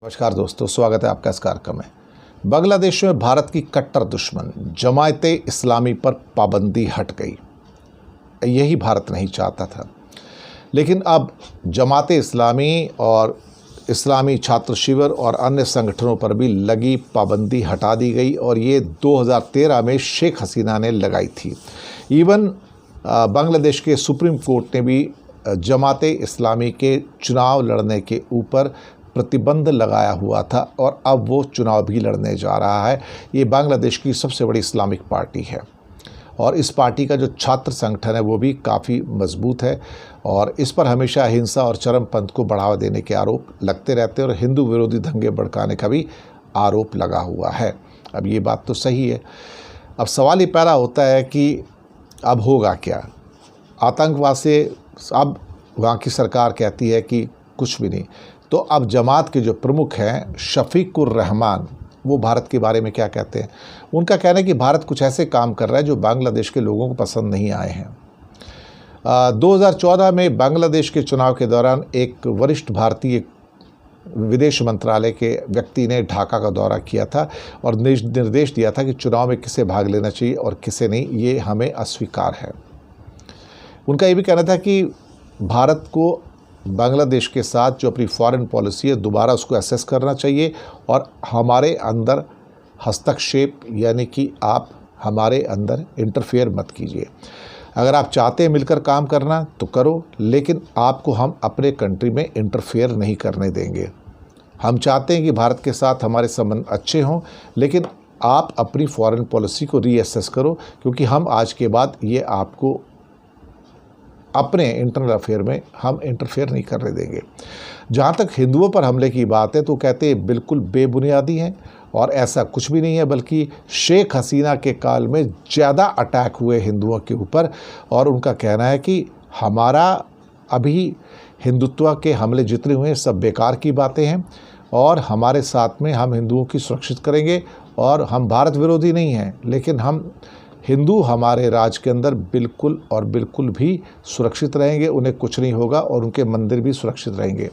नमस्कार दोस्तों, स्वागत है आपका इस कार्यक्रम में। बांग्लादेश में भारत की कट्टर दुश्मन जमायते इस्लामी पर पाबंदी हट गई। यही भारत नहीं चाहता था, लेकिन अब जमाते इस्लामी और इस्लामी छात्र शिविर और अन्य संगठनों पर भी लगी पाबंदी हटा दी गई और ये 2013 में शेख हसीना ने लगाई थी। इवन बांग्लादेश के सुप्रीम कोर्ट ने भी जमाते इस्लामी के चुनाव लड़ने के ऊपर प्रतिबंध लगाया हुआ था और अब वो चुनाव भी लड़ने जा रहा है। ये बांग्लादेश की सबसे बड़ी इस्लामिक पार्टी है और इस पार्टी का जो छात्र संगठन है वो भी काफ़ी मजबूत है और इस पर हमेशा हिंसा और चरमपंथ को बढ़ावा देने के आरोप लगते रहते हैं और हिंदू विरोधी दंगे भड़काने का भी आरोप लगा हुआ है। अब ये बात तो सही है। अब सवाल ये पैदा होता है कि अब होगा क्या। आतंकवाद से अब वहाँ की सरकार कहती है कि कुछ भी नहीं, तो अब जमात के जो प्रमुख हैं शफीकुर रहमान, वो भारत के बारे में क्या कहते हैं। उनका कहना है कि भारत कुछ ऐसे काम कर रहा है जो बांग्लादेश के लोगों को पसंद नहीं आए हैं। 2014 में बांग्लादेश के चुनाव के दौरान एक वरिष्ठ भारतीय विदेश मंत्रालय के व्यक्ति ने ढाका का दौरा किया था और निर्देश दिया था कि चुनाव में किसे भाग लेना चाहिए और किसे नहीं, ये हमें अस्वीकार है। उनका ये भी कहना था कि भारत को बांग्लादेश के साथ जो अपनी फॉरेन पॉलिसी है दोबारा उसको असेस करना चाहिए और हमारे अंदर हस्तक्षेप यानी कि आप हमारे अंदर इंटरफेयर मत कीजिए। अगर आप चाहते हैं मिलकर काम करना तो करो, लेकिन आपको हम अपने कंट्री में इंटरफेयर नहीं करने देंगे। हम चाहते हैं कि भारत के साथ हमारे संबंध अच्छे हों, लेकिन आप अपनी फॉरेन पॉलिसी को रीअसेस करो, क्योंकि हम आज के बाद ये आपको अपने इंटरनल अफेयर में हम इंटरफेयर नहीं करने देंगे। जहाँ तक हिंदुओं पर हमले की बात है तो कहते हैं बिल्कुल बेबुनियादी हैं और ऐसा कुछ भी नहीं है, बल्कि शेख हसीना के काल में ज़्यादा अटैक हुए हिंदुओं के ऊपर और उनका कहना है कि हमारा अभी हिंदुत्व के हमले जितने हुए सब बेकार की बातें हैं और हमारे साथ में हम हिंदुओं की सुरक्षित करेंगे और हम भारत विरोधी नहीं हैं, लेकिन हम हिंदू हमारे राज के अंदर बिल्कुल और बिल्कुल भी सुरक्षित रहेंगे, उन्हें कुछ नहीं होगा और उनके मंदिर भी सुरक्षित रहेंगे।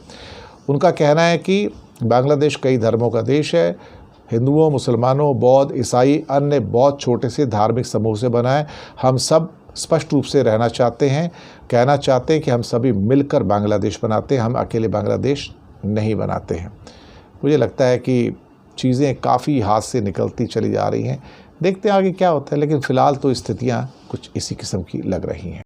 उनका कहना है कि बांग्लादेश कई धर्मों का देश है, हिंदुओं, मुसलमानों, बौद्ध, ईसाई, अन्य बहुत छोटे से धार्मिक समूह से बना है। हम सब स्पष्ट रूप से रहना चाहते हैं, कहना चाहते हैं कि हम सभी मिलकर बांग्लादेश बनाते हैं, हम अकेले बांग्लादेश नहीं बनाते हैं। मुझे लगता है कि चीज़ें काफ़ी हाथ से निकलती चली जा रही हैं। देखते हैं आगे क्या होता है, लेकिन फ़िलहाल तो स्थितियाँ कुछ इसी किस्म की लग रही हैं।